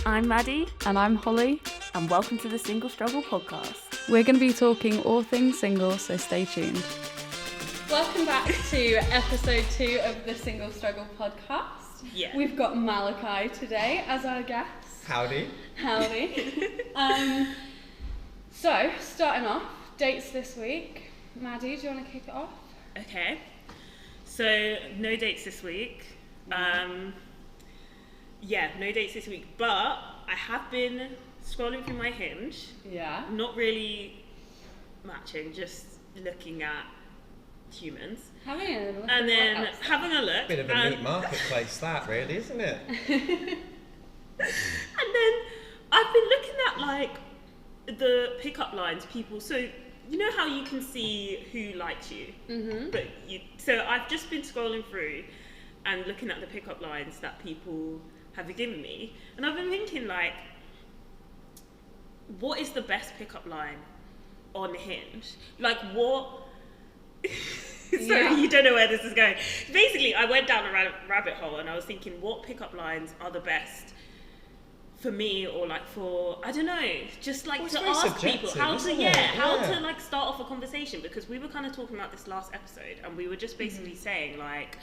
I'm Maddie. And I'm Holly. And welcome to the Single Struggle Podcast. We're going to be talking all things single, so stay tuned. Welcome back to episode 2 of the Single Struggle Podcast. Yeah. We've got Malachi today as our guest. Howdy. So, starting off, dates this week. Maddie, do you want to kick it off? Okay. So, no dates this week. No dates this week. But I have been scrolling through my Hinge. Yeah. Not really matching, just looking at humans. Having a look. And then having a look. Bit of a neat marketplace, that really, isn't it? And then I've been looking at like the pickup lines people. So you know how you can see who likes you, but so I've just been scrolling through and looking at the pickup lines that people have given me, and I've been thinking like, what is the best pickup line on Hinge? Like what? Sorry, you don't know where this is going. Basically, I went down a rabbit hole and I was thinking, what pickup lines are the best for me, or like for, I don't know, just like to ask people how to like start off a conversation, because we were kind of talking about this last episode and we were just basically saying like,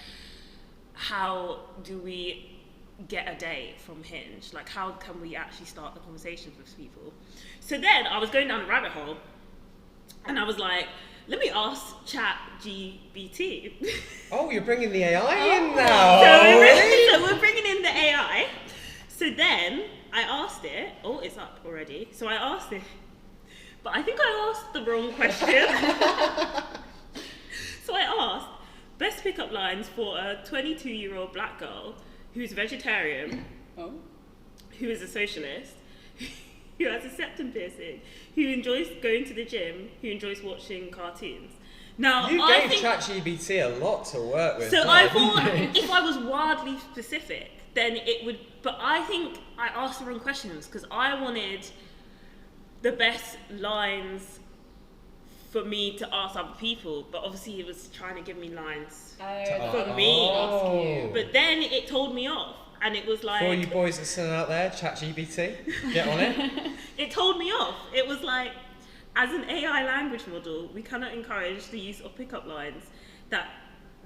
how do we get a date from Hinge? Like how can we actually start the conversations with people? So then I was going down a rabbit hole and I was like, let me ask ChatGPT. Oh, you're bringing the AI in now. So we're bringing in the AI. So then I asked it. Oh, it's up already. So I asked it, but I think I asked the wrong question. So I asked best pickup lines for a 22-year-old black girl who's vegetarian, who is a socialist, who has a septum piercing, who enjoys going to the gym, who enjoys watching cartoons. Now, you gave ChatGPT a lot to work with. So I thought if I was wildly specific, then it would. But I think I asked the wrong questions because I wanted the best lines for me to ask other people, but obviously it was trying to give me lines for me. But then it told me off. And it was like... For all you boys that are still out there, ChatGPT, get on it. It told me off. It was like, as an AI language model, we cannot encourage the use of pickup lines that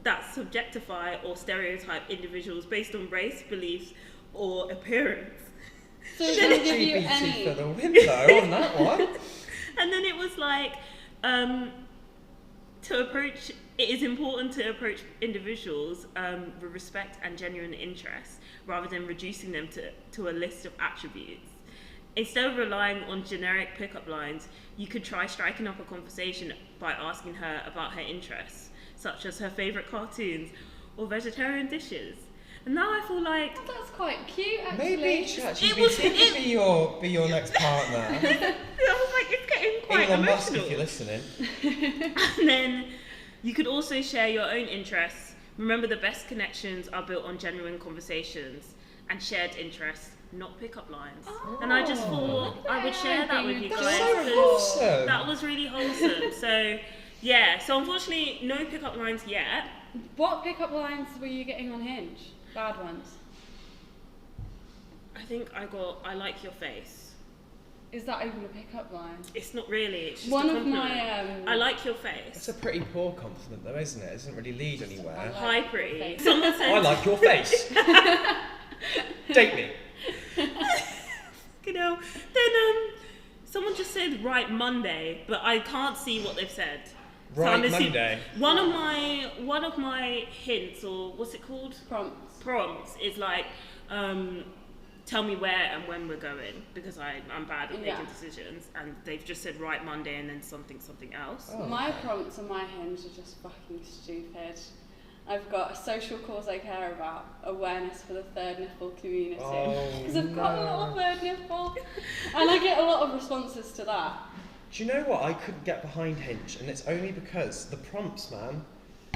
subjectify or stereotype individuals based on race, beliefs, or appearance. So does it give you ChatGPT any... for the win though on that one. And then it was like, it is important to approach individuals with respect and genuine interest, rather than reducing them to a list of attributes. Instead of relying on generic pickup lines, you could try striking up a conversation by asking her about her interests, such as her favourite cartoons or vegetarian dishes. And now I feel like... Oh, that's quite cute, actually. Maybe ChatGPT could be your next partner. I was like, it's getting quite Elon emotional. Musk, if you're listening. And then you could also share your own interests. Remember, the best connections are built on genuine conversations and shared interests, not pickup lines. And I just thought I would share that with you guys. That's so wholesome. That was really wholesome. So, yeah. So unfortunately, no pickup lines yet. What pickup lines were you getting on Hinge? Bad ones. I think I like your face. Is that even a pickup line? It's not really. It's just One a of compliment. my... I like your face. It's a pretty poor compliment though, isn't it? It doesn't really lead anywhere. Hi, pretty. Someone said... I like your face. Date me. You know, then someone just said right Monday, but I can't see what they've said. Right Monday. One of my hints, or what's it called? Prompts is like, tell me where and when we're going, because I'm bad at making decisions, and they've just said right Monday and then something else. Oh. My prompts on my Hinge are just fucking stupid. I've got a social cause I care about, awareness for the third nipple community, because I've got a little third nipple, and I get a lot of responses to that. Do you know what? I couldn't get behind Hinge, and it's only because the prompts, man.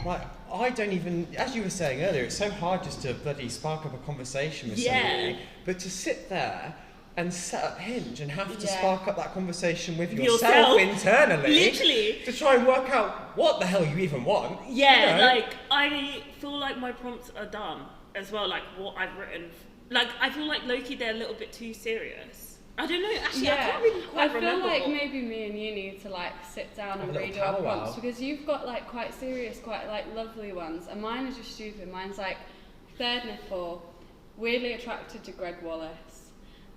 Like, I don't even, as you were saying earlier, it's so hard just to bloody spark up a conversation with somebody, but to sit there and set up Hinge and have to spark up that conversation with yourself internally, literally, to try and work out what the hell you even want. Yeah, you know? Like, I feel like my prompts are dumb as well, like what I've written Like, I feel like low-key they're a little bit too serious. I don't know, actually, I Yeah, can't really quite I feel remember. like maybe me and you need to like sit down Have and a read little our powwow. prompts, because you've got like quite serious, quite like lovely ones, and mine are just stupid. Mine's like third nipple, weirdly attracted to Greg Wallace,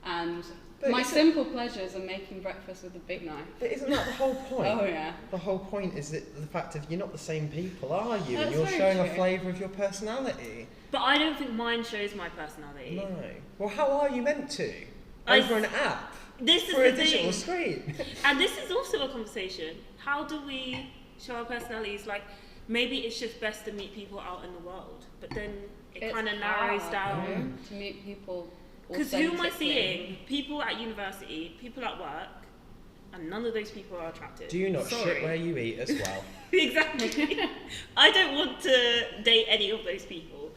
and But my isn't- simple pleasures are making breakfast with a big knife. But isn't that the whole point? Oh yeah. The whole point is that the fact of you're not the same people, are you? That's And you're very showing a true. flavour of your personality. But I don't think mine shows my personality. No. Well, how are you meant to? I Over s- an app? This is For a the digital thing. screen? And this is also a conversation. How do we show our personalities? Like, maybe it's just best to meet people out in the world, but then it It's kind of narrows hard, down. to meet people. Because who am I authentically. seeing? People at university, people at work, and none of those people are attractive. Do you not Sorry. shit where you eat as well? Exactly. I don't want to date any of those people.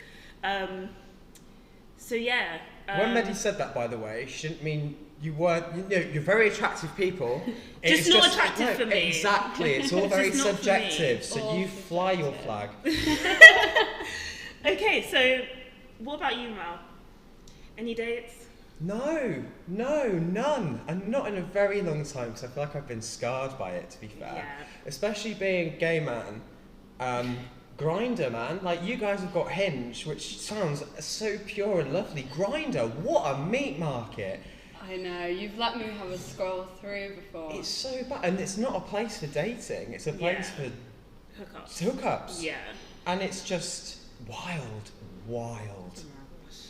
So yeah. When Mehdi said that, by the way, she didn't mean you weren't. You know, you're very attractive people. Just It's not attractive for me. Exactly. It's all very Just not for subjective. me. So All you fly your flag. Okay, so what about you, Mal? Any dates? No, none. And not in a very long time, because I feel like I've been scarred by it, to be fair. Yeah. Especially being a gay man. Grindr, man. Like, you guys have got Hinge, which sounds so pure and lovely. Grindr, what a meat market. I know, you've let me have a scroll through before. It's so bad. And it's not a place for dating, it's a place Yeah. for Hookups. hookups. Yeah. And it's just wild. Oh my gosh.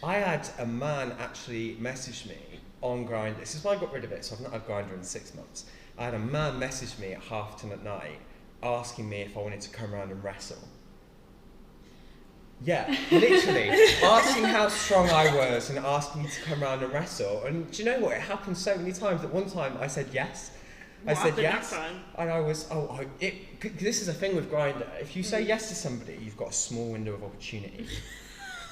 I had a man actually message me on Grindr. This is why I got rid of it, so I've not had Grindr in 6 months. I had a man message me at 10:30 at night asking me if I wanted to come around and wrestle. Yeah, literally. Asking how strong I was and asking me to come around and wrestle. And do you know what? It happened so many times that one time I said yes. What I said happened yes. that time? And I was, this is a thing with Grindr. If you say yes to somebody, you've got a small window of opportunity.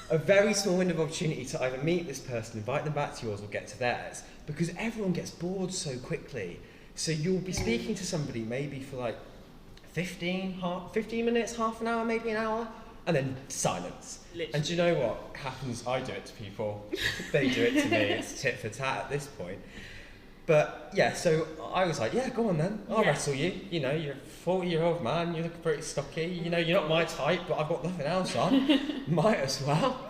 A very small window of opportunity to either meet this person, invite them back to yours, or get to theirs. Because everyone gets bored so quickly. So you'll be speaking to somebody maybe for like 15 minutes, half an hour, maybe an hour, and then silence. Literally. And do you know what happens? I do it to people. They do it to me. It's tit for tat at this point. But yeah, so I was like, yeah, go on then. I'll Yeah. wrestle you. You know, you're a 40-year-old man. You look pretty stocky. You know, you're not my type, but I've got nothing else on. Might as well.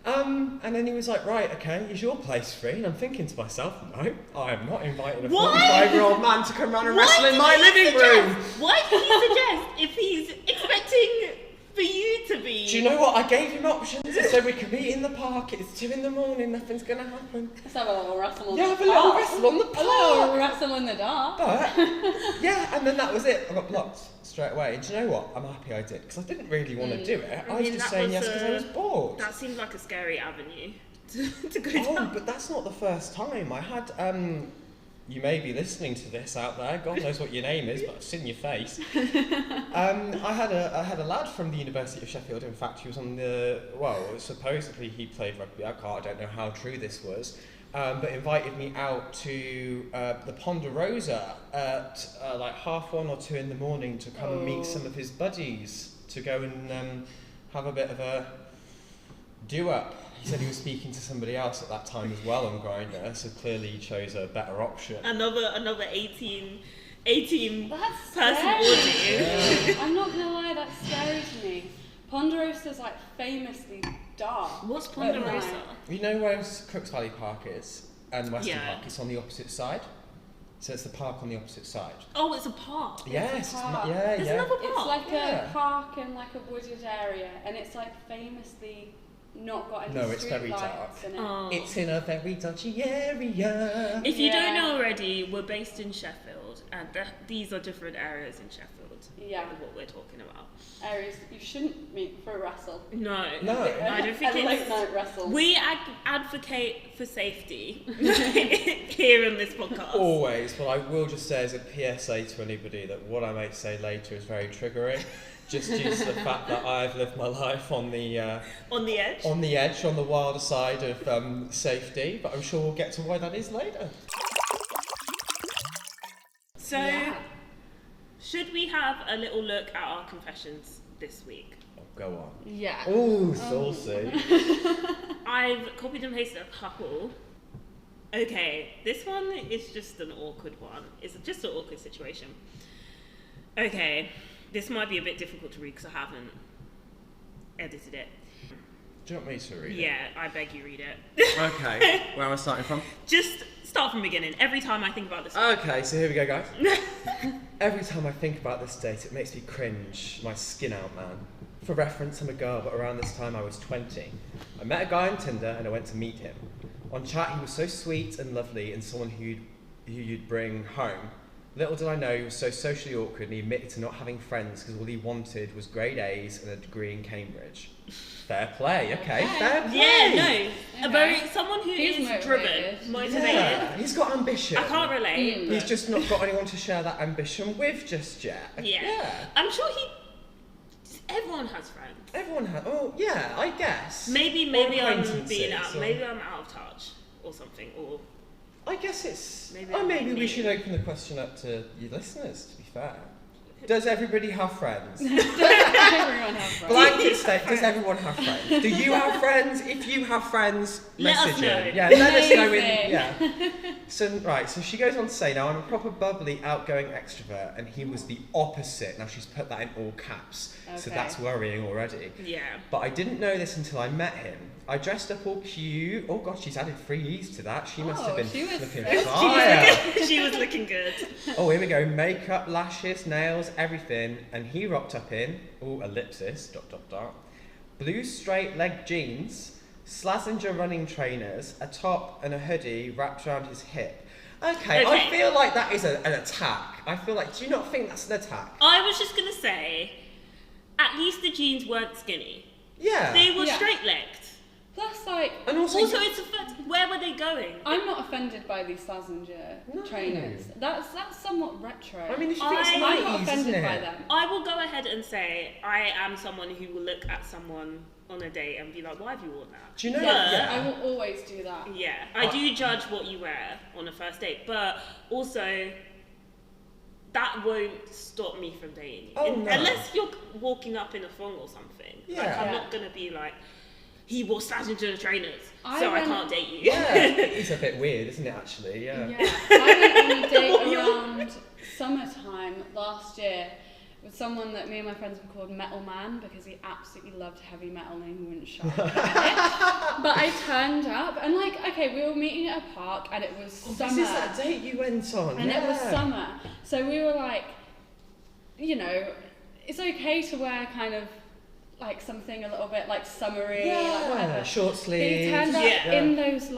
And then he was like, right, okay, is your place free? And I'm thinking to myself, no, I am not inviting a What? 45-year-old man to come round and wrestle in did my he living suggest- room. Why did he suggest if he's expecting for you to be? Do you know what? I gave him options. I said we could meet in the park. It's 2 a.m. Nothing's going to happen. Let's have a little wrestle on Yeah, the have a little park. wrestle on the A little park. wrestle in the dark. But, yeah, and then that was it. I got blocked straight away. And do you know what? I'm happy I did, because I didn't really want to do it. I was mean, just that saying was yes because I was bored. That seems like a scary avenue to go Oh, down. but that's not the first time. I had, you may be listening to this out there, God knows what your name is, but I've seen your face. I had a lad from the University of Sheffield, in fact, he was on supposedly he played rugby, I don't know how true this was, but invited me out to the Ponderosa at like 1:30 or 2 in the morning to come and meet some of his buddies, to go and have a bit of a do-up. He said he was speaking to somebody else at that time as well on Grindr, so clearly he chose a better option. Another 18 That's person scary. audience. Yeah. I'm not gonna lie, that's scary to me. Ponderosa's like famously dark. What's at Ponderosa? night. You know where Crooks Valley Park is and Western Yeah. Park? It's on the opposite side. So it's the park on the opposite side. Oh, it's a park. Yes, park. yeah, There's yeah. another It's park. like Yeah. a park in like a wooded area, and it's like famously not got any No, it's street very lights dark. in it. Oh. It's in a very dodgy area. If you don't Yeah. know already, we're based in Sheffield, and these are different areas in Sheffield. Yeah. Of what we're talking about. Areas that you shouldn't meet for a wrestle. No, No. I don't think a late it's. night wrestle. We advocate for safety here on this podcast. Always, but I will just say as a PSA to anybody that what I may say later is very triggering, just due to the fact that I've lived my life on the edge, on the wilder side of safety. But I'm sure we'll get to why that is later. So, Yeah. should we have a little look at our confessions this week? Oh, go on. Yeah. Ooh, saucy. I've copied and pasted a couple. Okay, this one is just an awkward one. It's just an awkward situation. Okay, this might be a bit difficult to read because I haven't edited it. Do you want me to read it? Yeah, I beg you read it. Okay, where am I starting from? Just start from the beginning. Every time I think about this. Okay, so here we go, guys. Every time I think about this date, it makes me cringe my skin out, man. For reference, I'm a girl, but around this time I was 20. I met a guy on Tinder and I went to meet him. On chat, he was so sweet and lovely and someone who you'd bring home. Little did I know he was so socially awkward and he admitted to not having friends because all he wanted was grade A's and a degree in Cambridge. Fair play, okay, fair play. Yeah, no. Okay. Someone who He's is motivated. Yeah, he's got ambition. I can't relate. He's just not got anyone to share that ambition with just yet. Yeah. I'm sure everyone has friends. Everyone has. Oh, yeah, I guess. Maybe Or I'm being out. acquaintances, or- Maybe I'm out of touch or something. Or I guess it's. Maybe Maybe I'm we should open the question up to your listeners. To be fair, does everybody have friends? Everyone has friends. Blanket state. Does everyone have friends? Do you have friends? If you have friends, Let us message know. in. Yeah, let us know. Amazing. Yeah. So she goes on to say, now I'm a proper bubbly, outgoing extrovert, and he was the opposite. Now she's put that in all caps, so Okay. that's worrying already. yeah. But I didn't know this until I met him. I dressed up all cute. Oh gosh, she's added 3 E's to that. She must have been she was flipping so fire. She was looking good. Oh, here we go. Makeup, lashes, nails, everything. And he rocked up in, ellipsis, ... blue straight leg jeans, Slazenger running trainers, a top and a hoodie wrapped around his hip. Okay, I Okay. feel like that is an attack. I feel like, do you not think that's an attack? I was just gonna say, at least the jeans weren't skinny. Yeah. They were Yeah. straight-legged. Plus, like, And also, Also, it's a fact. Where were they going? I'm not offended by these Slazenger No. trainers. That's somewhat retro. I mean, if you think it's I'm I'm 90s, not isn't offended by it? them. I will go ahead and say I am someone who will look at someone on a date and be like, "Why have you worn that?" Do you know? Yes, Yeah. I will always do that. Yeah, I do judge what you wear on a first date, but also that won't stop me from dating you. Oh, no. Unless you're walking up in a thong or something. Like, Yeah. I'm Yeah. not gonna be like, he wore Slazenger trainers, I so I went- can't date you. Yeah, it's a bit weird, isn't it, actually? Yeah. Yeah, I went on a date What, you're- around summertime last year with someone that me and my friends were called Metal Man because he absolutely loved heavy metal and he wouldn't shut up about it. But I turned up and okay, we were meeting at a park and it was summer. This is that date you went on. And it was yeah. summer. So we were like, it's okay to wear kind of like something a little bit like summery, like whatever. Yeah, short But sleeves. he turned up Yeah. in those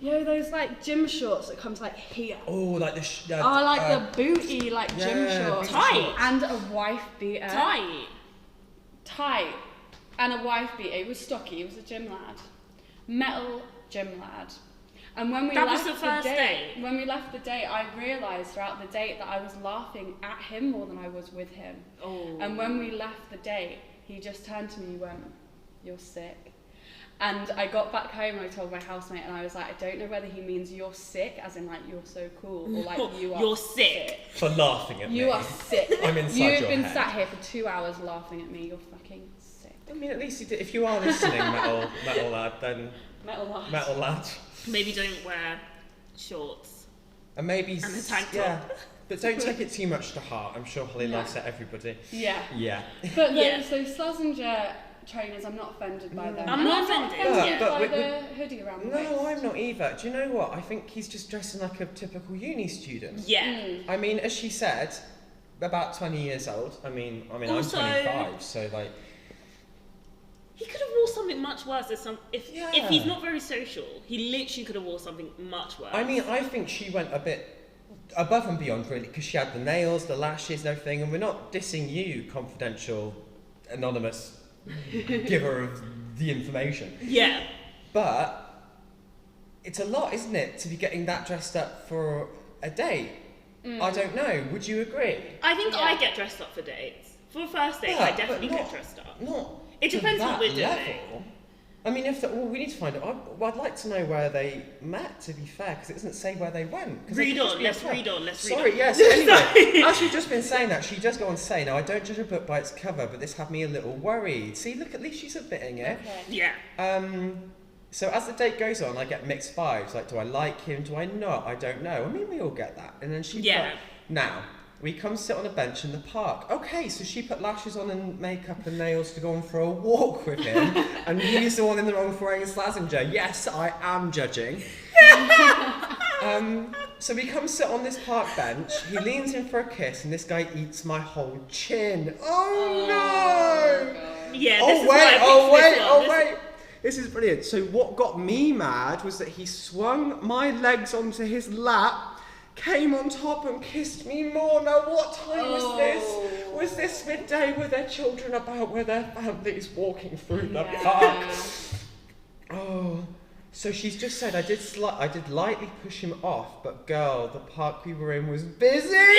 those gym shorts that comes like here. Oh, like the. The booty gym yeah, shorts. booty Tight. And a wife beater. Tight. Tight. And a wife beater. He was stocky, he was a gym lad. Metal gym lad. And when we That was left the first date? when we left the date, I realised throughout the date that I was laughing at him more than I was with him. Oh. And when we left the date, he just turned to me and went, "You're sick." And I got back home and I told my housemate and I was like, I don't know whether he means you're sick, as in you're so cool, or you are You're sick. For laughing at me. You are sick. I'm inside You've your been head. sat here for 2 hours laughing at me. You're fucking sick. I mean, at least you did, if you are listening, metal lad, then Metal lad. metal lad. Maybe don't wear shorts. And maybe. And a tank top. Yeah. But don't take it too much to heart. I'm sure Holly No. laughs at everybody. Yeah. Yeah. But Yeah. those Slazenger trainers, I'm not offended by them. I'm And not I'm offended, not yeah. by But the hoodie around the waist. No, I'm not either. Do you know what? I think he's just dressing like a typical uni student. Yeah. Mm. I mean, as she said, about 20 years old. I mean, Also- I'm 25, so like. He could have wore something much worse. If Yeah. he's not very social, he literally could have wore something much worse. I mean, I think she went a bit above and beyond, really, because she had the nails, the lashes, and everything. And we're not dissing you, confidential, anonymous giver of the information. yeah. But it's a lot, isn't it, to be getting that dressed up for a date? I don't know. Would you agree? I think Yeah. I get dressed up for dates. For a first date, Yeah, I but definitely not- get dressed up. Not. It to depends what that we're doing. level. I mean, we need to find out. I'd like to know where they met, to be fair, because it doesn't say where they went. Let's read on. Sorry, yes. Anyway, as we've just been saying that, she does go on to say, now, I don't judge a book by its cover, but this had me a little worried. See, look, at least she's admitting it. Okay. Yeah. So as the date goes on, I get mixed vibes. Like, do I like him? Do I not? I don't know. I mean, we all get that. And then she put, now, we come sit on a bench in the park. Okay, so she put lashes on and makeup and nails to go on for a walk with him, and he's the one in the wrong for wearing a Slazenger. Yes, I am judging. So we come sit on this park bench. He leans in for a kiss, and this guy eats my whole chin. Oh no! God. Yeah. Wait. This is brilliant. So what got me mad was that he swung my legs onto his lap, came on top and kissed me more. Now, what time was this? Was this midday? Were there children about? Were there families walking through the park? Oh, so she's just said, I did lightly push him off, but girl, the park we were in was busy. This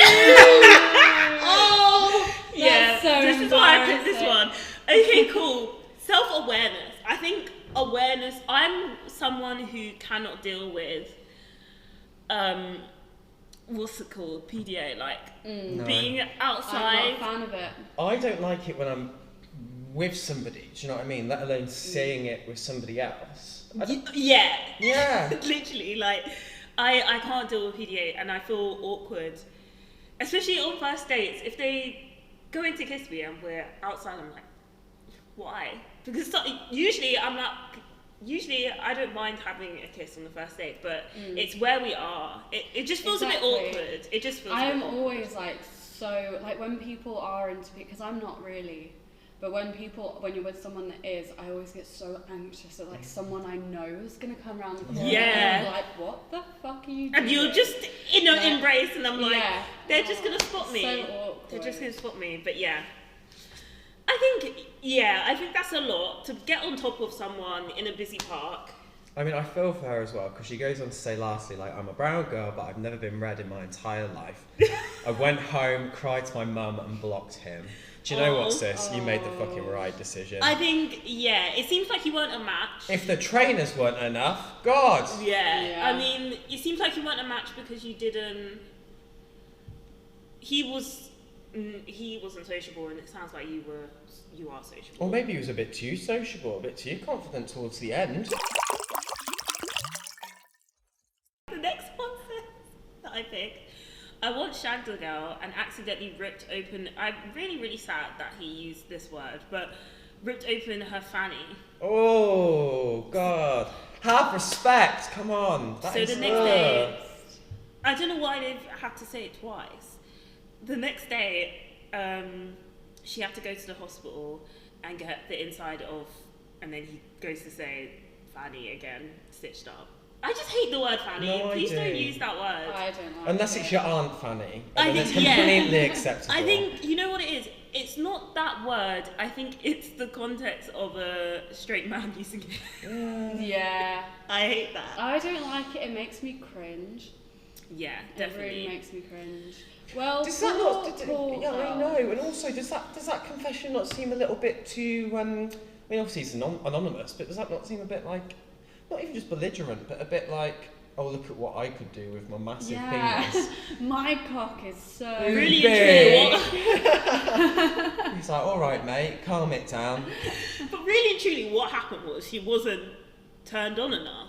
is why I picked this one. Okay, cool. Self-awareness. I think awareness. I'm someone who cannot deal with what's it called? PDA, being outside. I'm not a fan of it. I don't like it when I'm with somebody, do you know what I mean? Let alone saying it with somebody else. Yeah. Literally, I can't deal with PDA, and I feel awkward. Especially on first dates. If they go in to kiss me and we're outside, I'm like, why? Because usually I don't mind having a kiss on the first date, but it's where we are. It just feels a bit awkward. It just feels. I'm always when people are into, because I'm not really, but when you're with someone that is, I always get so anxious that someone I know is gonna come around the corner. Yeah. And I'm what the fuck are you doing? And you're just embrace, and I'm they're just gonna spot me. So awkward. They're just gonna spot me. But I think that's a lot to get on top of someone in a busy park. I mean, I feel for her as well, because she goes on to say lastly, I'm a brown girl, but I've never been red in my entire life. I went home, cried to my mum, and blocked him. Do you know what, sis? You made the fucking right decision. I think, it seems like you weren't a match. If the trainers weren't enough, God! Yeah. I mean, it seems like you weren't a match because you didn't... He wasn't sociable, and it sounds like you are sociable. Or maybe he was a bit too sociable, a bit too confident towards the end. The next one says that I picked, I once shagged a girl and accidentally ripped open, I'm really, really sad that he used this word, but ripped open her fanny. Oh, God. Have respect, come on. So the next day, I don't know why they've had to say it twice. The next day, she had to go to the hospital and get the inside of, and then he goes to say fanny again, stitched up. I just hate the word fanny. No, Please don't use that word. I don't like Unless it. it's your Aunt Fanny. I think, it's completely acceptable. I think, you know what it is? It's not that word. I think it's the context of a straight man using it. Yeah. I hate that. I don't like it. It makes me cringe. Yeah, definitely. It really makes me cringe. Well, does that not? Yeah, I know. And also, does that confession not seem a little bit too? I mean, obviously it's anonymous, but does that not seem a bit like, not even just belligerent, but a bit like, oh, look at what I could do with my massive penis. My cock is so really big. He's like, all right, mate, calm it down. But really and truly, what happened was he wasn't turned on enough.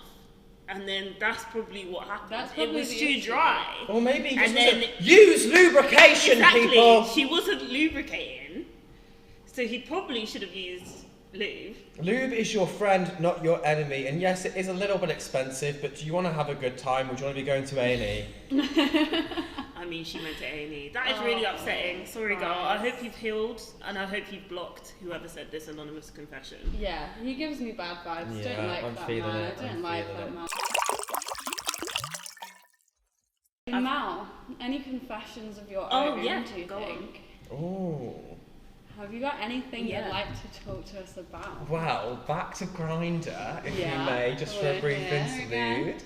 And then that's probably what happened. It was too dry. Or maybe he just wasn't, use lubrication, people. She wasn't lubricating, so he probably should have used lube. Lube is your friend, not your enemy. And yes, it is a little bit expensive, but do you want to have a good time, or do you want to be going to A&E? I mean, she went to A&E. That is really upsetting. Sorry, girl. I hope you've healed, and I hope you've blocked whoever said this anonymous confession. Yeah, he gives me bad vibes. Yeah, don't like I'm that feeling man. it. I don't like that man. Mal, any confessions of your own, do you think? Oh. Have you got anything you'd like to talk to us about? Well, back to Grindr, if you may, just for a brief interlude. Okay.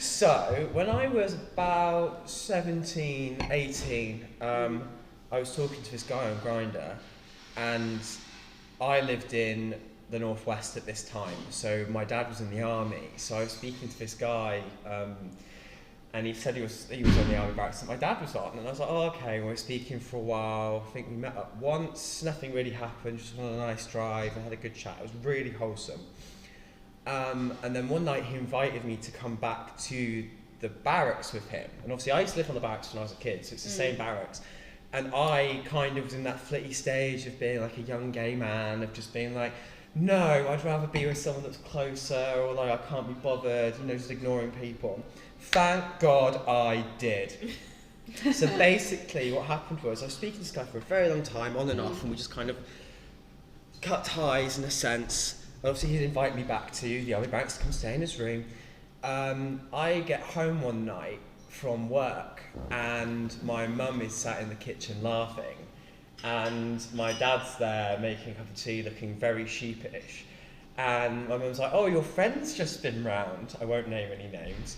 So, when I was about 17, 18, I was talking to this guy on Grindr, and I lived in the Northwest at this time. So my dad was in the army. So I was speaking to this guy, and he said he was on the army barracks that my dad was on. And I was like, oh, okay. We were speaking for a while. I think we met up once. Nothing really happened. Just on a nice drive and had a good chat. It was really wholesome. And then one night he invited me to come back to the barracks with him. And obviously I used to live on the barracks when I was a kid, so it's the same barracks. And I kind of was in that flitty stage of being like a young gay man, of just being like, no, I'd rather be with someone that's closer, or like I can't be bothered, just ignoring people. Thank God I did. So basically what happened was I was speaking to this guy for a very long time, on and off, and we just kind of cut ties in a sense. Obviously he'd invite me back to the army barracks to come stay in his room. I get home one night from work and my mum is sat in the kitchen laughing, and my dad's there making a cup of tea looking very sheepish, and my mum's like, oh, your friend's just been round. I won't name any names.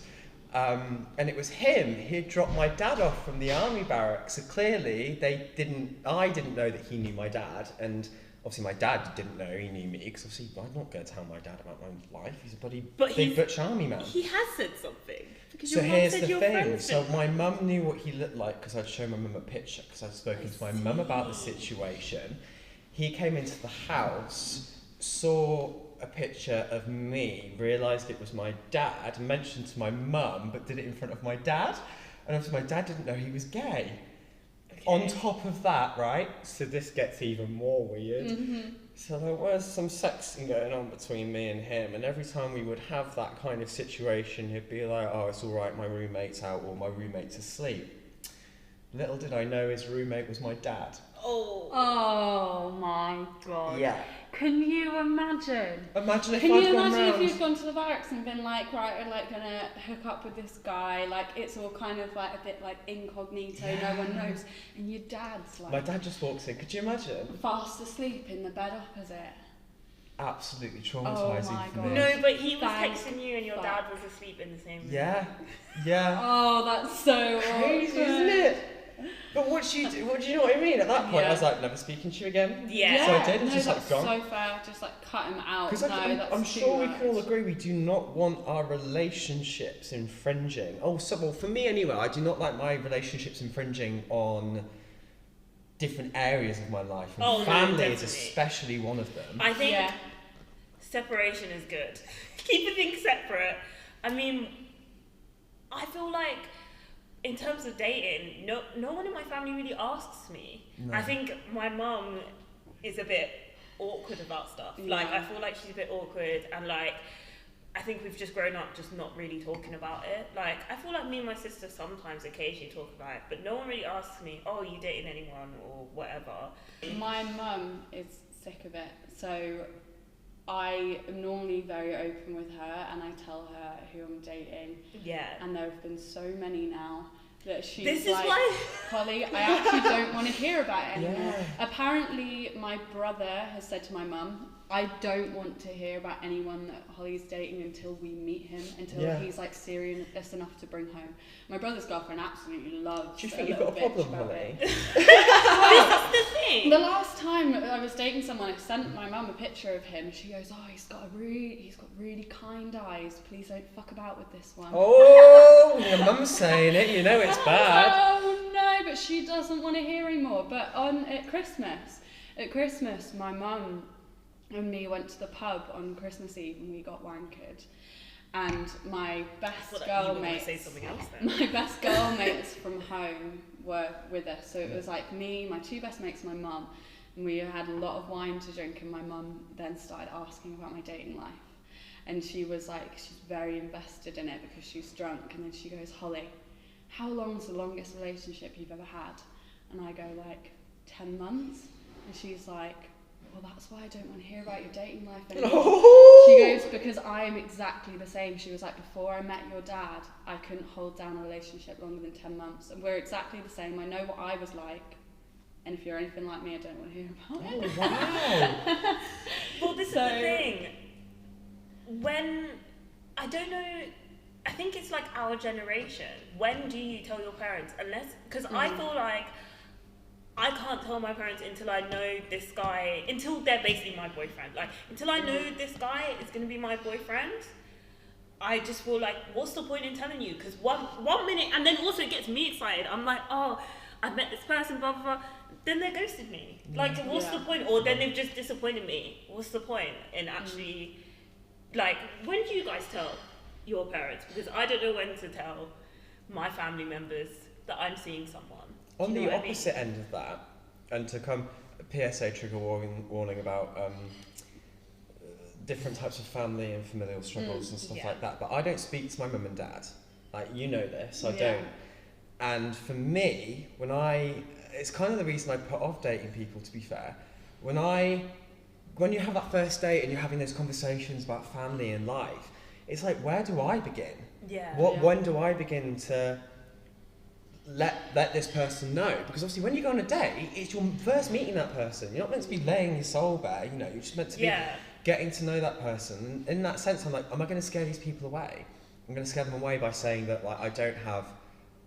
And it was him. He had dropped my dad off from the army barracks, so clearly I didn't know that he knew my dad, and obviously my dad didn't know he knew me, because obviously I'm not going to tell my dad about my life. He's a bloody big butch army man. He has said something. Because so here's the thing. So my mum knew what he looked like because I'd shown my mum a picture, because I'd spoken to my mum about the situation. He came into the house, saw a picture of me, realised it was my dad, mentioned to my mum, but did it in front of my dad. And obviously my dad didn't know he was gay. Okay. On top of that, right, so this gets even more weird. Mm-hmm. So there was some sexing going on between me and him, and every time we would have that kind of situation, he'd be like, oh, it's all right, my roommate's out, or my roommate's asleep. Little did I know his roommate was my dad. Oh my God. Yeah. Can you imagine? Imagine if if you'd gone to the barracks and been like, right, we're like gonna hook up with this guy, like it's all kind of like a bit like incognito, no one knows, and your dad's like, my dad just walks in. Could you imagine? Fast asleep in the bed opposite. Absolutely traumatising for me. No, but he was texting you and your dad was asleep in the same room. Yeah. Yeah. Oh, that's so crazy, isn't it? But what do you know what I mean? At that point, I was like, never speaking to you again. Yeah. So I did, and no, just that's gone. so fair. Just like cut him out. Because I'm sure we can all agree we do not want our relationships infringing. Well, for me anyway, I do not like my relationships infringing on different areas of my life. And family is especially one of them. I think separation is good. Keeping things separate. I mean, I feel like, in terms of dating, no one in my family really asks me. No. I think my mum is a bit awkward about stuff. Yeah. Like, I feel like she's a bit awkward, and like, I think we've just grown up just not really talking about it. Like, I feel like me and my sister sometimes occasionally talk about it, but no one really asks me, oh, are you dating anyone or whatever. My mum is sick of it, so I am normally very open with her, and I tell her who I'm dating. Yeah. And there have been so many now that she's this like, is why Holly, I actually don't want to hear about it anymore. Yeah. Apparently, my brother has said to my mum, I don't want to hear about anyone that Holly's dating until we meet him, until he's like serious enough to bring home. My brother's girlfriend absolutely loves. Do you think you've got a problem, Holly? This is the thing. The last time I was dating someone, I sent my mum a picture of him. She goes, "Oh, he's got really kind eyes. Please don't fuck about with this one." Oh, your mum's saying it. You know it's bad. Oh no, but she doesn't want to hear anymore. But at Christmas, my mum and me went to the pub on Christmas Eve and we got wankered. And my best girlmates from home were with us. So it was like me, my two best mates, and my mum. And we had a lot of wine to drink, and my mum then started asking about my dating life. And she was like, she's very invested in it because she's drunk. And then she goes, "Holly, how long's the longest relationship you've ever had?" And I go, like, 10 months. And she's like, "Well, that's why I don't want to hear about your dating life anymore." She goes, "Because I am exactly the same." She was like, "Before I met your dad, I couldn't hold down a relationship longer than 10 months. And we're exactly the same. I know what I was like. And if you're anything like me, I don't want to hear about it." Oh, wow. Well, this is the thing. When, I don't know, I think it's like our generation. When do you tell your parents? Unless, because I feel like I can't tell my parents until I know this guy, until they're basically my boyfriend. Like, until I know this guy is going to be my boyfriend, I just feel like, what's the point in telling you? Because one minute, and then also it gets me excited. I'm like, oh, I've met this person, blah, blah, blah. Then they ghosted me. Like, what's the point? Or then they've just disappointed me. What's the point in actually, like, when do you guys tell your parents? Because I don't know when to tell my family members that I'm seeing someone. On the opposite end of that, and to come, PSA trigger warning about different types of family and familial struggles and stuff like that, but I don't speak to my mum and dad. Like, you know this, I don't. And for me, it's kind of the reason I put off dating people, to be fair. When you have that first date and you're having those conversations about family and life, it's like, where do I begin? When do I begin to let this person know? Because obviously when you go on a date, it's your first meeting that person. You're not meant to be laying your soul bare, you know, you're just meant to be getting to know that person. And in that sense, I'm like, am I going to scare these people away? I'm going to scare them away by saying that, like, I don't have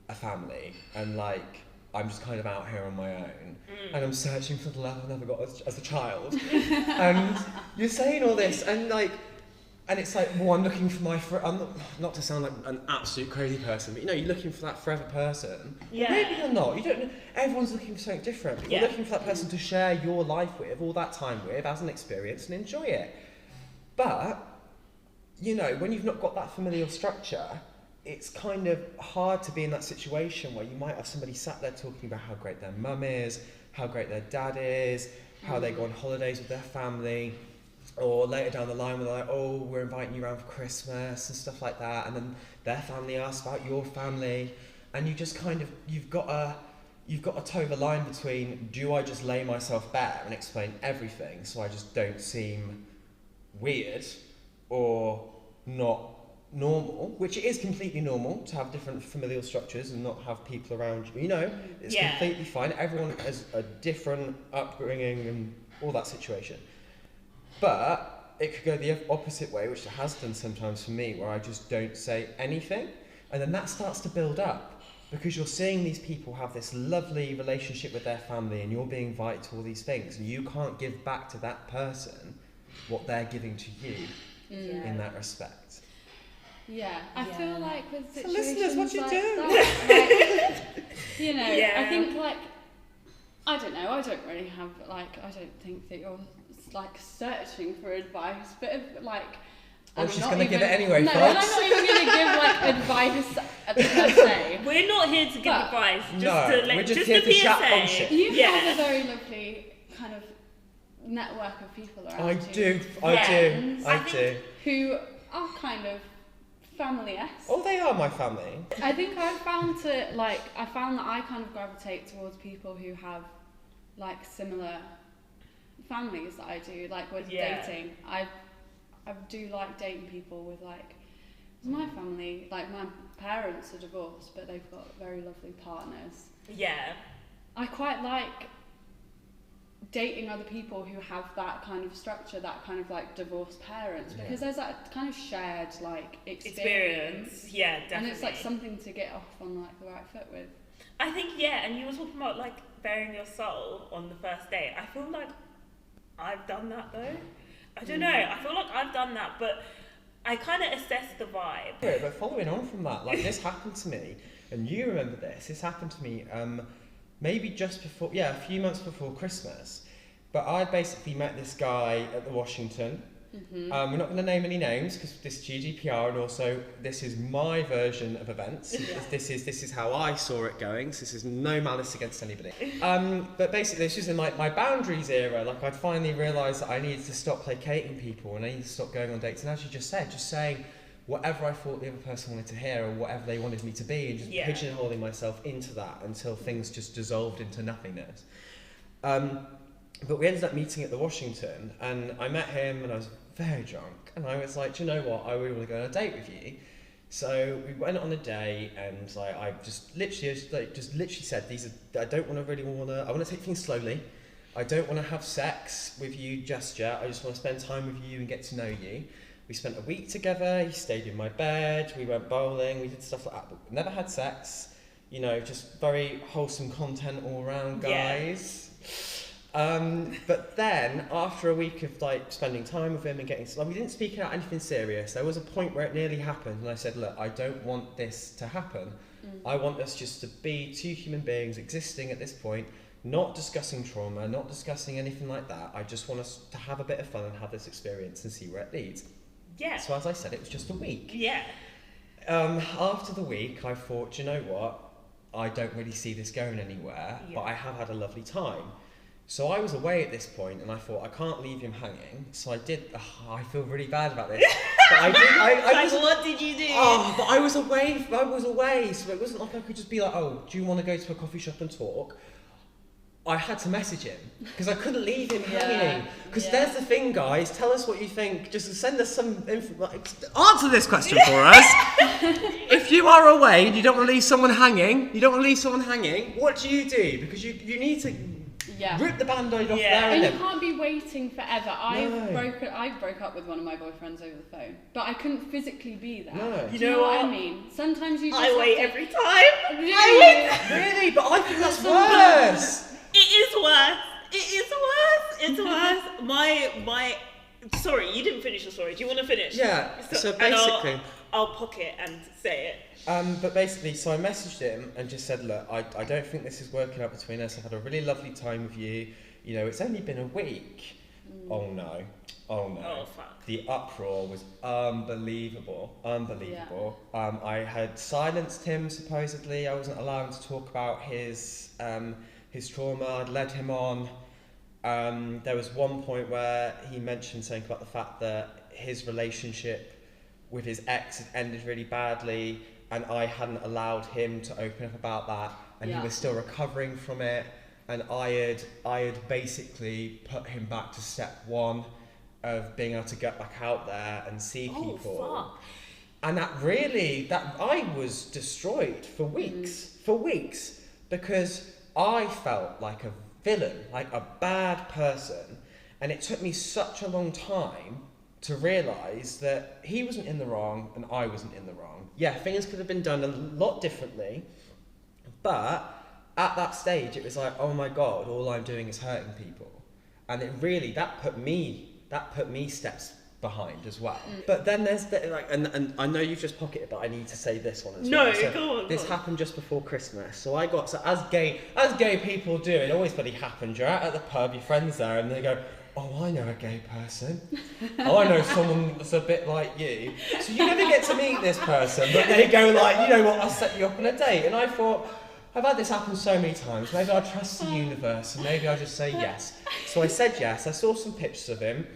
a family and, like, I'm just kind of out here on my own and I'm searching for the love I never got as a child. And you're saying all this and, like, and it's like, well, I'm looking for I'm not to sound like an absolute crazy person, but you know, you're looking for that forever person. Yeah. Maybe you're not. You don't. Everyone's looking for something different. But you're looking for that person to share your life with, all that time with, as an experience, and enjoy it. But you know, when you've not got that familial structure, it's kind of hard to be in that situation where you might have somebody sat there talking about how great their mum is, how great their dad is, how they go on holidays with their family. Or later down the line, where they're like, oh, we're inviting you around for Christmas and stuff like that, and then their family asks about your family, and you just kind of, you've got to toe the line between, do I just lay myself bare and explain everything so I just don't seem weird or not normal, which it is completely normal to have different familial structures and not have people around you, you know, it's completely fine. Everyone has a different upbringing and all that situation. But it could go the opposite way, which it has done sometimes for me, where I just don't say anything. And then that starts to build up because you're seeing these people have this lovely relationship with their family and you're being invited to all these things and you can't give back to that person what they're giving to you in that respect. Yeah, I feel like with So situations listeners, what you like do? that, like, you know, I think, like, I don't know, I don't really have, like, I don't think that you're, like, searching for advice, but if, like, Oh, she's going to give it anyway, no, folks. I'm not even going to give, like, advice per se. We're not here to give advice, we're just here to chat on shit. You have a very lovely kind of network of people around you. I do. Who are kind of family-esque. Oh, they are my family. I think I found that I kind of gravitate towards people who have, like, similar families that I do, like with dating. I do like dating people with, like, my family, like, my parents are divorced, but they've got very lovely partners. Yeah. I quite like dating other people who have that kind of structure, that kind of, like, divorced parents, because there's that kind of shared, like, experience. Yeah, definitely. And it's, like, something to get off on, like, the right foot with. I think, and you were talking about, like, bearing your soul on the first date. I feel like I've done that, though. I don't know. I feel like I've done that, but I kind of assess the vibe. Yeah, but following on from that, like, this happened to me, and you remember this. This happened to me maybe just before, a few months before Christmas. But I basically met this guy at the Washington. We're not going to name any names because this is GDPR, and also this is my version of events. This is how I saw it going. So this is no malice against anybody. But basically, this was in my boundaries era. Like, I'd finally realised that I needed to stop placating people and I needed to stop going on dates. And as you just said, just saying whatever I thought the other person wanted to hear or whatever they wanted me to be, and just pigeonholing myself into that until things just dissolved into nothingness. But we ended up meeting at the Washington, and I met him, and I was very drunk, and I was like, do you know what, I really want to go on a date with you. So we went on a date, and like, I just literally said, I want to take things slowly. I don't want to have sex with you just yet. I just want to spend time with you and get to know you. We spent a week together. He stayed in my bed. We went bowling. We did stuff like that, but we never had sex. you know, just very wholesome content all around, guys. But then, after a week of like spending time with him and getting, we didn't speak about anything serious. There was a point where it nearly happened, and I said, look, I don't want this to happen. I want us just to be two human beings existing at this point, not discussing trauma, not discussing anything like that. I just want us to have a bit of fun and have this experience and see where it leads. Yeah. So as I said, it was just a week. Yeah. After the week, I thought, do you know what? I don't really see this going anywhere, but I have had a lovely time. So I was away at this point, and I thought, I can't leave him hanging. So I did. I feel really bad about this. But I did. I was, what did you do? Oh, but I was away. So it wasn't like I could just be like, oh, do you want to go to a coffee shop and talk? I had to message him because I couldn't leave him hanging. Because there's the thing, guys. Tell us what you think. Just send us some info. Answer this question for us. If you are away and you don't want to leave someone hanging, what do you do? Because you need to rip the band-aid off there and and you can't be waiting forever. I broke up with one of my boyfriends over the phone, but I couldn't physically be there. No. You know what I mean? Sometimes you just I wait have to... every time. Really? But I think that's worse. It is worse. It's worse. My. Sorry, you didn't finish your story. Do you want to finish? Yeah. So and basically, I'll pocket and say it. But basically, so I messaged him and just said, look, I don't think this is working out between us. I've had a really lovely time with you. You know, it's only been a week. Oh no. Oh fuck. The uproar was unbelievable. Yeah. I had silenced him supposedly. I wasn't allowed to talk about his trauma. I'd led him on. There was one point where he mentioned something about the fact that his relationship with his ex had ended really badly, and I hadn't allowed him to open up about that, and he was still recovering from it. And I had basically put him back to step one of being able to get back out there and see people. Fuck. And that I was destroyed for weeks, because I felt like a villain, like a bad person, and it took me such a long time to realise that he wasn't in the wrong and I wasn't in the wrong. Yeah, things could have been done a lot differently, but at that stage it was like, oh my god, all I'm doing is hurting people. And it really, that put me steps behind as well. But then there's and I know you've just pocketed, but I need to say this one as well. No, go on. This happened just before Christmas. So as gay people do, it always bloody happens. You're out at the pub, your friends there, and they go, oh, I know a gay person. Oh, I know someone that's a bit like you. So you never get to meet this person, but they go like, you know what, I'll set you up on a date. And I thought, I've had this happen so many times. Maybe I'll trust the universe and maybe I'll just say yes. So I said yes. I saw some pictures of him.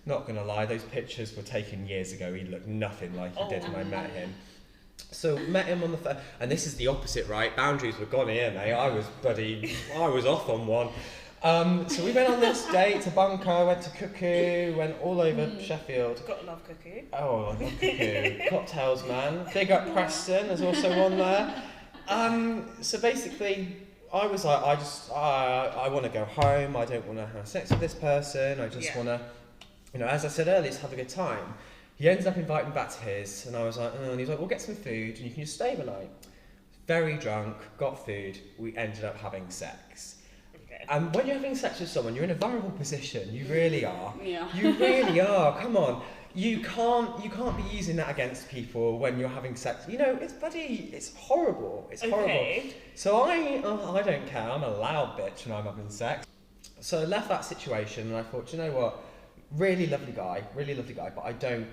Not gonna lie, those pictures were taken years ago. He looked nothing like he did when I met him. So met him on the phone, and this is the opposite, right? Boundaries were gone here, mate. I was off on one. So we went on this date to Bunker, went to Cuckoo, went all over Sheffield. Gotta love Cuckoo. Oh, I love Cuckoo. Cocktails, man. Big up Preston, there's also one there. So basically, I was like, I want to go home. I don't want to have sex with this person. I just want to, you know, as I said earlier, just have a good time. He ended up inviting me back to his, and I was like, oh, and he's like, we'll get some food, and you can just stay the night. Very drunk, got food, we ended up having sex. Okay. And when you're having sex with someone, you're in a vulnerable position. You really are. Yeah. You really are. Come on. You can't be using that against people when you're having sex. You know, it's horrible. It's horrible. So I don't care. I'm a loud bitch when I'm having sex. So I left that situation, and I thought, you know what? Really lovely guy, but I don't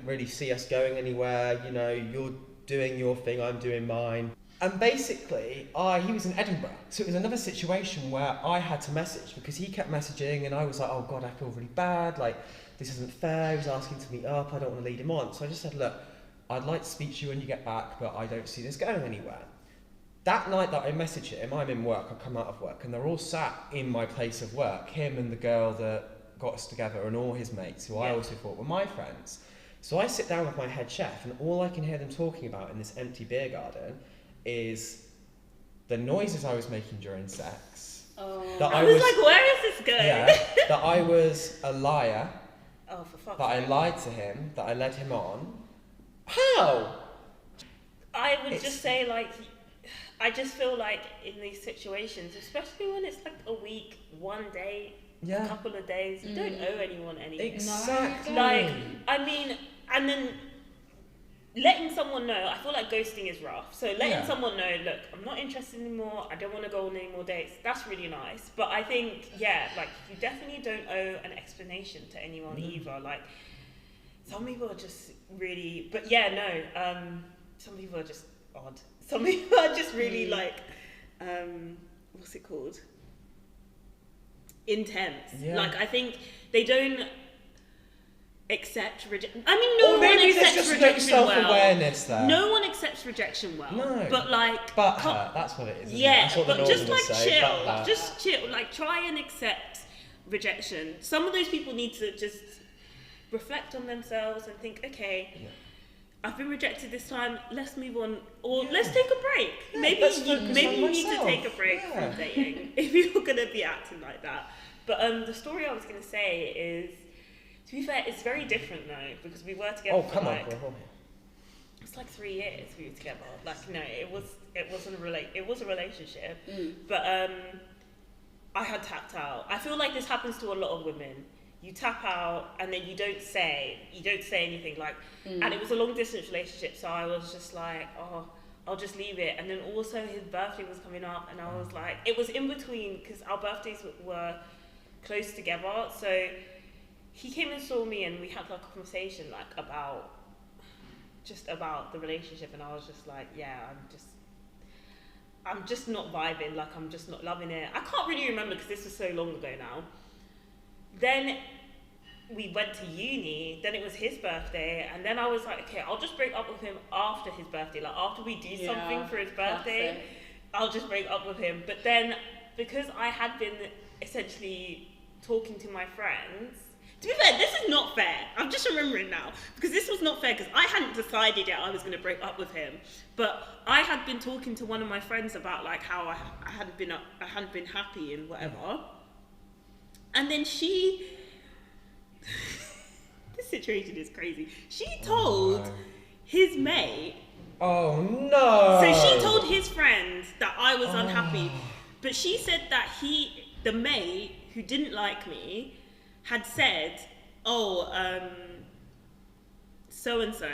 really see us going anywhere. You know, you're doing your thing, I'm doing mine. And basically, he was in Edinburgh, so it was another situation where I had to message because he kept messaging, and I was like, oh god, I feel really bad, like, this isn't fair, he was asking to meet up, I don't want to lead him on. So I just said, look, I'd like to speak to you when you get back, but I don't see this going anywhere. That night that I messaged him, I'm in work, I come out of work, and they're all sat in my place of work, him and the girl that got us together and all his mates, who I also thought were my friends. So I sit down with my head chef, and all I can hear them talking about in this empty beer garden is the noises I was making during sex. Oh. I was like, where is this going? Yeah, that I was a liar. Oh, for fuck's sake. That I lied to him, that I led him on. How? I would just say, like, I just feel like in these situations, especially when it's like a week, one day, a couple of days, you don't owe anyone anything. Exactly. Like, I mean, and then letting someone know, I feel like ghosting is rough. So letting someone know, look, I'm not interested anymore, I don't want to go on any more dates, that's really nice. But I think, like, you definitely don't owe an explanation to anyone either. Like, some people are just really, but some people are just odd. Some people are just really like, what's it called? Intense. Like, I think they don't accept rejection. I mean, no one accepts rejection well. Self-awareness there. No one accepts rejection well. No. But like, butthurt, that's what it is. Yeah, isn't it? That's what but the just like Northerners say, chill, butthurt. just chill. Like, try and accept rejection. Some of those people need to just reflect on themselves and think, okay, I've been rejected this time, let's move on, or let's take a break. Maybe you need to take a break from dating if you're gonna be acting like that. But the story I was gonna say is, to be fair, it's very different though, because we were together for like, it's like 3 years we were together. Like, no, it was a relationship. But I had tapped out. I feel like this happens to a lot of women. You tap out and then you don't say anything, like, and it was a long distance relationship, so I was just like, oh, I'll just leave it. And then also his birthday was coming up, and I was like, it was in between, because our birthdays were close together, so he came and saw me and we had like a conversation like about the relationship, and I was just like, I'm just not vibing, like I'm just not loving it. I can't really remember because this was so long ago now. Then we went to uni, then it was his birthday, and then I was like, okay, I'll just break up with him after his birthday, like after we do something for his birthday, I'll just break up with him. But then, because I had been essentially talking to my friends, to be fair, this is not fair, I'm just remembering now, because this was not fair, because I hadn't decided yet I was going to break up with him, but I had been talking to one of my friends about like how I hadn't been happy and whatever. And then she, this situation is crazy. She told his mate. Oh no! So she told his friends that I was unhappy, but she said that the mate who didn't like me had said, so and so,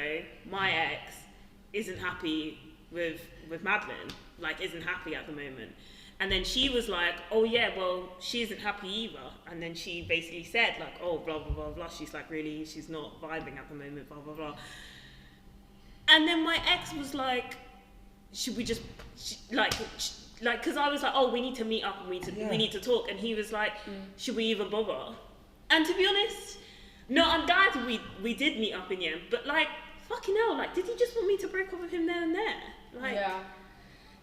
my ex, isn't happy with Madeline, like isn't happy at the moment. And then she was like, oh yeah, well, she isn't happy either. And then she basically said like, oh, blah, blah, blah, blah. She's like, really, she's not vibing at the moment, blah, blah, blah. And then my ex was like, should we just, because I was like, oh, we need to meet up and we need to talk. And he was like, should we even bother? And to be honest, no, I'm glad we did meet up in the end. But like, fucking hell, like, did he just want me to break up with him there and there? Like,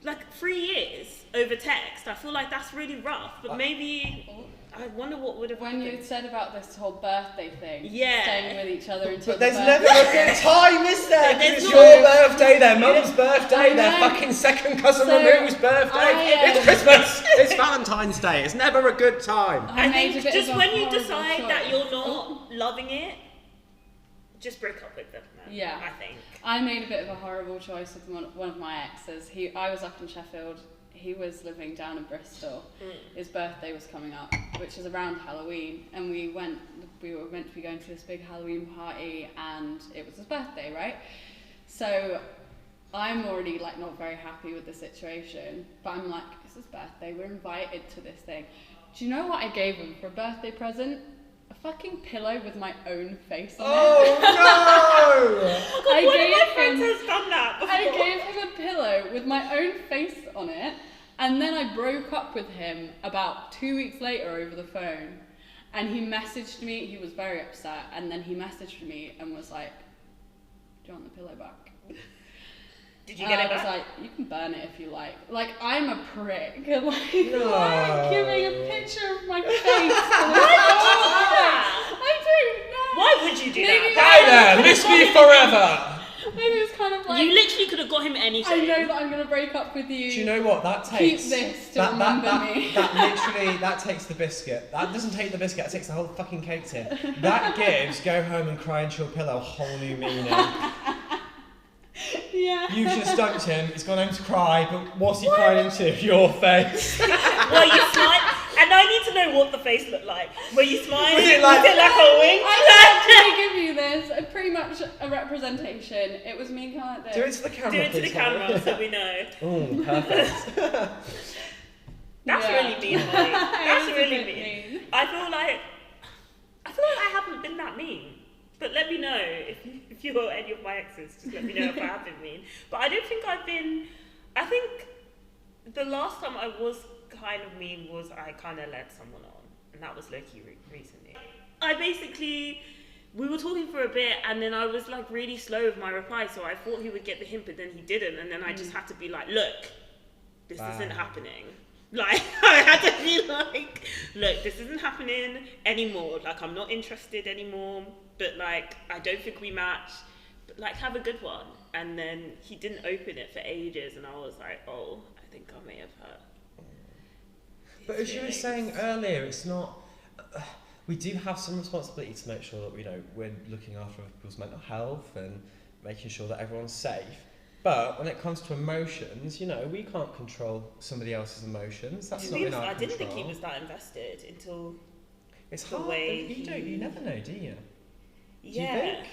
like 3 years over text, I feel like that's really rough. But maybe, I wonder what would have happened. When you said about this whole birthday thing, staying with each other until But there's never a good time, is there? It's your birthday, their mum's birthday, their fucking second cousin Ramu's birthday. It's Christmas, it's Valentine's Day. It's never a good time. I think just when you decide that you're not loving it, just break up with them. Yeah, I think I made a bit of a horrible choice with one of my exes. I was up in Sheffield. He was living down in Bristol. His birthday was coming up, which is around Halloween, and we were meant to be going to this big Halloween party, and it was his birthday, right? So I'm already like not very happy with the situation, but I'm like, it's his birthday, we're invited to this thing. Do you know what I gave him for a birthday present? A fucking pillow with my own face on it. Oh no! Oh God, one of my friends has done that before. I gave him a pillow with my own face on it, and then I broke up with him about 2 weeks later over the phone, and he messaged me. He was very upset, and then he messaged me and was like, do you want the pillow back? Did you get it back? I was like, you can burn it if you like. Like, I'm a prick. Like, why am I giving a picture of my face? I don't know. Why would you do that? Hi there, miss me forever. Maybe it's kind of like, you literally could have got him anything. I know that I'm going to break up with you. Do you know what that takes? Keep this to remember me. That takes the biscuit. That doesn't take the biscuit, that takes the whole fucking cake tin. That gives go home and cry into your pillow a whole new meaning. Yeah. You've just dunked him. He's gone home to cry. But what's he crying into? Your face. Well, you smile, and I need to know what the face looked like. Were you smiling? Was it like a wink? I can actually give you this. Pretty much a representation. It was me going like this. Do it to the camera. Do it to the please, camera Holly. so we know. Oh, perfect. That's Yeah. really mean, Holly. That's It was a really bit mean. mean. I feel like I haven't been that mean. But let me know if you're any of my exes. Just let me know if I have been mean. But I don't think I've been. I think the last time I was kind of mean was I kind of led someone on, and that was Loki recently. We were talking for a bit, and then I was like really slow with my reply, so I thought he would get the hint, but then he didn't, and then I just had to be like, look, this isn't happening. Like, I had to be like, look, this isn't happening anymore. Like, I'm not interested anymore, but like, I don't think we match. But like, have a good one. And then he didn't open it for ages, and I was like, oh, I think I may have hurt. But as you were saying earlier, it's not. We do have some responsibility to make sure that we're looking after people's mental health and making sure that everyone's safe. But when it comes to emotions, we can't control somebody else's emotions. That's not in our control. I didn't think he was that invested until it's the hard. way You never know, do you? Yeah. Do you think?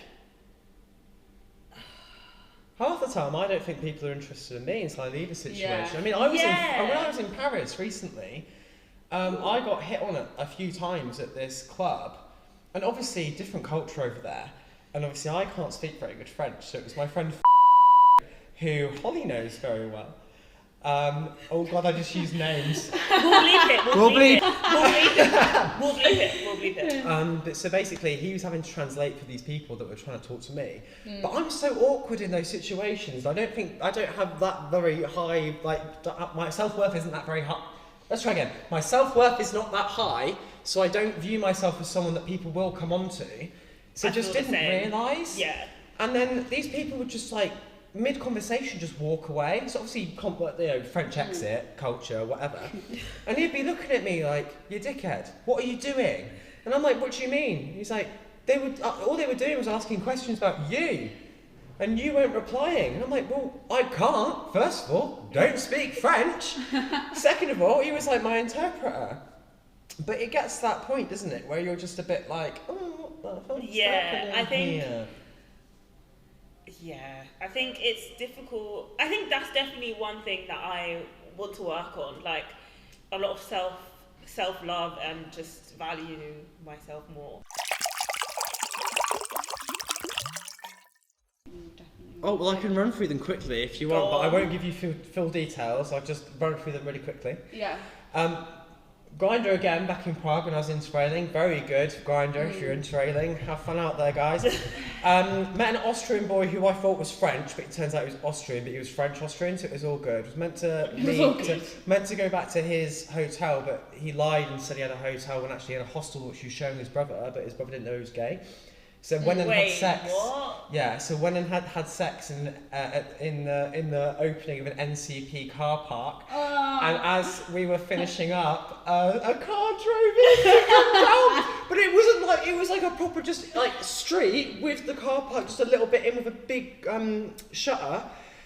Half the time, I don't think people are interested in me until I leave a situation. Yeah. I mean, when I was in Paris recently, I got hit on it a few times at this club, and obviously different culture over there, and obviously I can't speak very good French, so it was my friend who Holly knows very well. Oh God, I just used names. We'll bleep it. We'll bleep it. But so basically, he was having to translate for these people that were trying to talk to me. But I'm so awkward in those situations. I don't have that very high. My self-worth isn't that very high. Let's try again. My self-worth is not that high, so I don't view myself as someone that people will come on to. So I just didn't realise. Yeah. And then these people would just like mid-conversation just walk away. So obviously, French exit, culture, whatever. And he'd be looking at me like, you dickhead, what are you doing? And I'm like, what do you mean? He's like, all they were doing was asking questions about you. And you weren't replying. And I'm like, well, I can't. First of all, don't speak French. Second of all, he was like my interpreter. But it gets to that point, doesn't it, where you're just a bit like, oh, what the fuck's happening I think. here? Yeah, I think it's difficult. I think that's definitely one thing that I want to work on, like a lot of self-love and just valuing myself more. Oh, well, I can run through them quickly if you want, but I won't give you full details. I'll just run through them really quickly. Yeah. Grindr again, back in Prague when I was interrailing. Very good, Grindr, if you're interrailing. Have fun out there, guys. Met an Austrian boy who I thought was French, but it turns out he was Austrian, but he was French-Austrian, so it was all good. Was meant to go back to his hotel, but he lied and said he had a hotel when actually he had a hostel which he was showing his brother, but his brother didn't know he was gay. So went and had sex. What? Yeah, so went and had sex in the opening of an NCP car park. And as we were finishing up, a car drove in to come down. But it was like a proper just like street with the car park just a little bit in with a big shutter.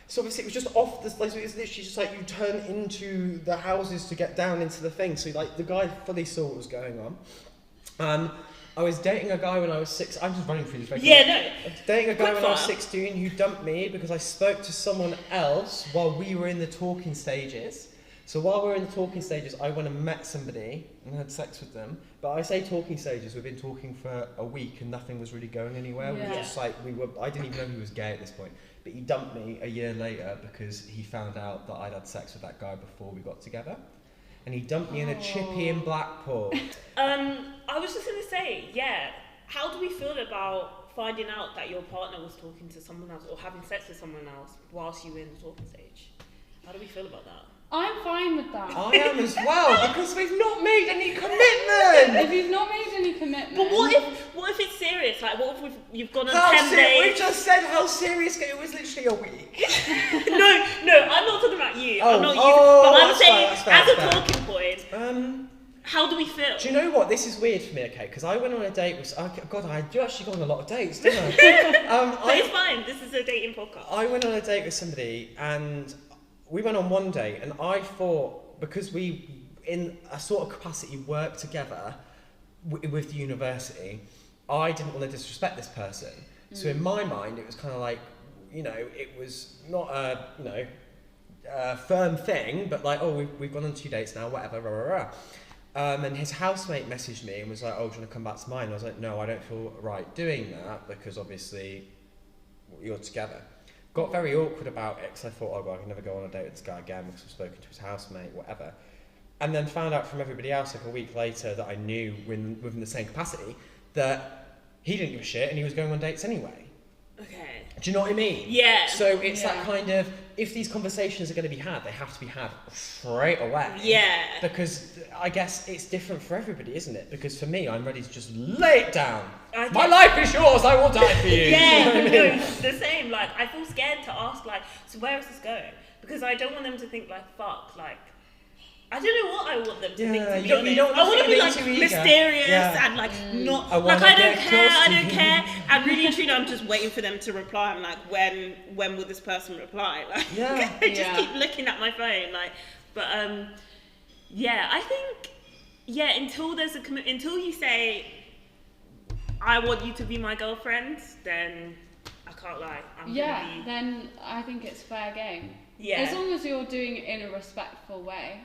So obviously it was just off this place. It was literally just like you turn into the houses to get down into the thing. So like the guy fully saw what was going on. I was dating a guy when I was 6. I'm just running through this regularly. Yeah, no. I was dating a guy when I was Quickfire. 16 who dumped me because I spoke to someone else while we were in the talking stages. So while we were in the talking stages, I went and met somebody and had sex with them. But I say talking stages, we've been talking for a week and nothing was really going anywhere. Yeah. We were just like, I didn't even know he was gay at this point. But he dumped me a year later because he found out that I'd had sex with that guy before we got together. And he dumped me in a chippy in Blackpool. I was just gonna say, yeah. How do we feel about finding out that your partner was talking to someone else or having sex with someone else whilst you were in the talking stage? How do we feel about that? I'm fine with that. I am as well, because we've not made any commitment! If you've not made any commitment. But what if it's serious? Like, what if you've gone on How 10 days? We just said how serious it was literally a week. No, I'm not talking about you. Oh, I'm not oh, but I'm that's saying fair, that's as fair. a talking point. How do we feel? Do you know what? This is weird for me, okay? Because I went on a date with... God, I do actually go on a lot of dates, don't I? But it's fine. This is a dating podcast. I went on a date with somebody and we went on one date and I thought, because we, in a sort of capacity, work together with the university, I didn't want to disrespect this person. So in my mind, it was kind of like, you know, it was not a, you know, a firm thing, but like, oh, we've gone on 2 dates now, whatever, rah, rah, rah. And his housemate messaged me and was like, oh, do you want to come back to mine? And I was like, no, I don't feel right doing that because obviously you're together. Got very awkward about it because I thought, oh, well, I can never go on a date with this guy again because I've spoken to his housemate, whatever. And then found out from everybody else like a week later that I knew within the same capacity that he didn't give a shit and he was going on dates anyway. Okay. Do you know what I mean? Yeah. So it's that kind of, if these conversations are going to be had, they have to be had straight away. Yeah. Because I guess it's different for everybody, isn't it? Because for me, I'm ready to just lay it down. My life is yours, I will die for you. Yeah, You know what I mean? no, the same. Like, I feel scared to ask, like, so where is this going? Because I don't want them to think, like, fuck, like, I don't know what I want them to think, to be honest. you don't I want to be, like, too eager. mysterious Yeah. and, like, not, I like, wanna I don't get care, close I to don't you. care. And really and truly, I'm just waiting for them to reply. I'm like, when will this person reply? Like, Yeah. I just keep looking at my phone, like, but, yeah, I think, yeah, until there's a until you say, I want you to be my girlfriend, then I can't lie. I'm gonna be... then I think it's fair game. Yeah. As long as you're doing it in a respectful way.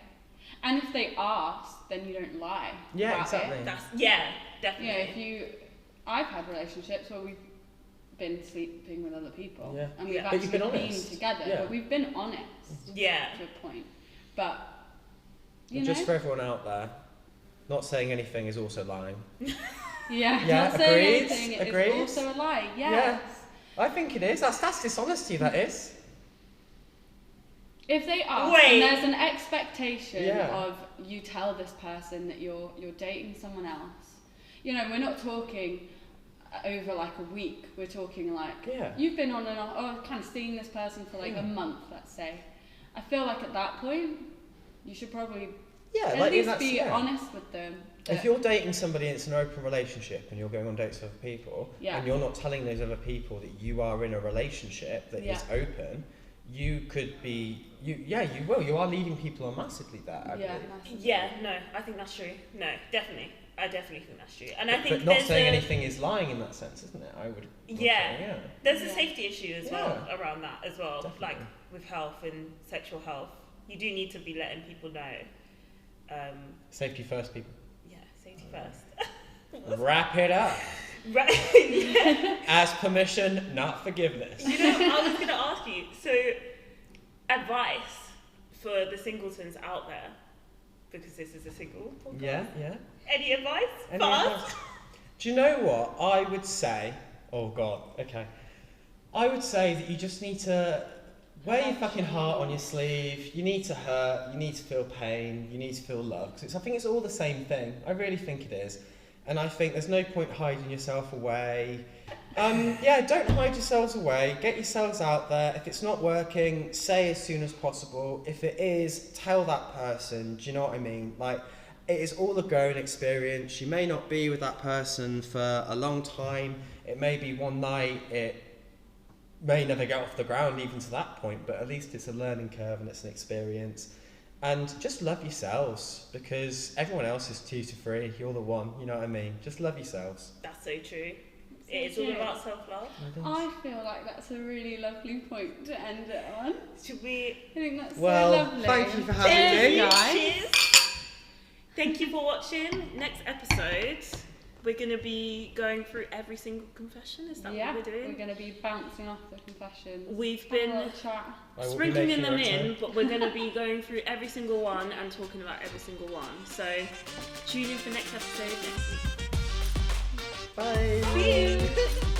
And if they ask, then you don't lie. Yeah, about exactly. It. Definitely. I've had relationships where we've been sleeping with other people. Yeah. And we've But you've actually been been honest. together. Yeah. But we've been honest Yeah. to a point. But, you Just know. for everyone out there, not saying anything is also lying. Yeah, Yeah, not saying agreed, anything agreed. is also a lie. Yes. I think it is. That's dishonesty, that is. If they ask, Wait. and there's an expectation Yeah. of you tell this person that you're dating someone else. You know, we're not talking over like a week. We're talking like you've been on and off, or kind of seeing this person for like a month, let's say. I feel like at that point, you should probably at least be honest with them. If you're dating somebody and it's an open relationship and you're going on dates with other people and you're not telling those other people that you are in a relationship that is open, you could be, you will. You are leading people on massively there, I believe. Yeah, no, I think that's true. No, definitely. I definitely think that's true. And I think but not saying anything is lying in that sense, isn't it? I would. Yeah. There's a safety issue as well Yeah. around that as well. Definitely. Like with health and sexual health. You do need to be letting people know. Safety first, people. Yeah, safety first. Wrap it up. Right. Yeah. As permission, not forgiveness. You know, I was going to ask you, so advice for the singletons out there, because this is a single podcast. Yeah. Any advice Any for advice? us? Do you know what? I would say, oh God, okay. I would say that you just need to wear your fucking heart on your sleeve. You need to hurt, you need to feel pain, you need to feel love. Because I think it's all the same thing. I really think it is. And I think there's no point hiding yourself away. Don't hide yourselves away. Get yourselves out there. If it's not working, say as soon as possible. If it is, tell that person. Do you know what I mean? Like, it is all a growing experience. You may not be with that person for a long time. It may be one night. It may never get off the ground even to that point, but at least it's a learning curve and it's an experience. And just love yourselves, because everyone else is 2 to 3. You're the one, you know what I mean? Just love yourselves. That's so true. It's all about self-love. I feel like that's a really lovely point to end it on. Should we... I think that's Well, so lovely. thank you for having me. Guys. Cheers. Thank you for watching. Next episode, we're going to be going through every single confession. Is that what we're doing? We're going to be bouncing off the confessions. We've been chat. sprinkling them in, but we're going to be going through every single one and talking about every single one. So tune in for next episode next week. Bye. See you.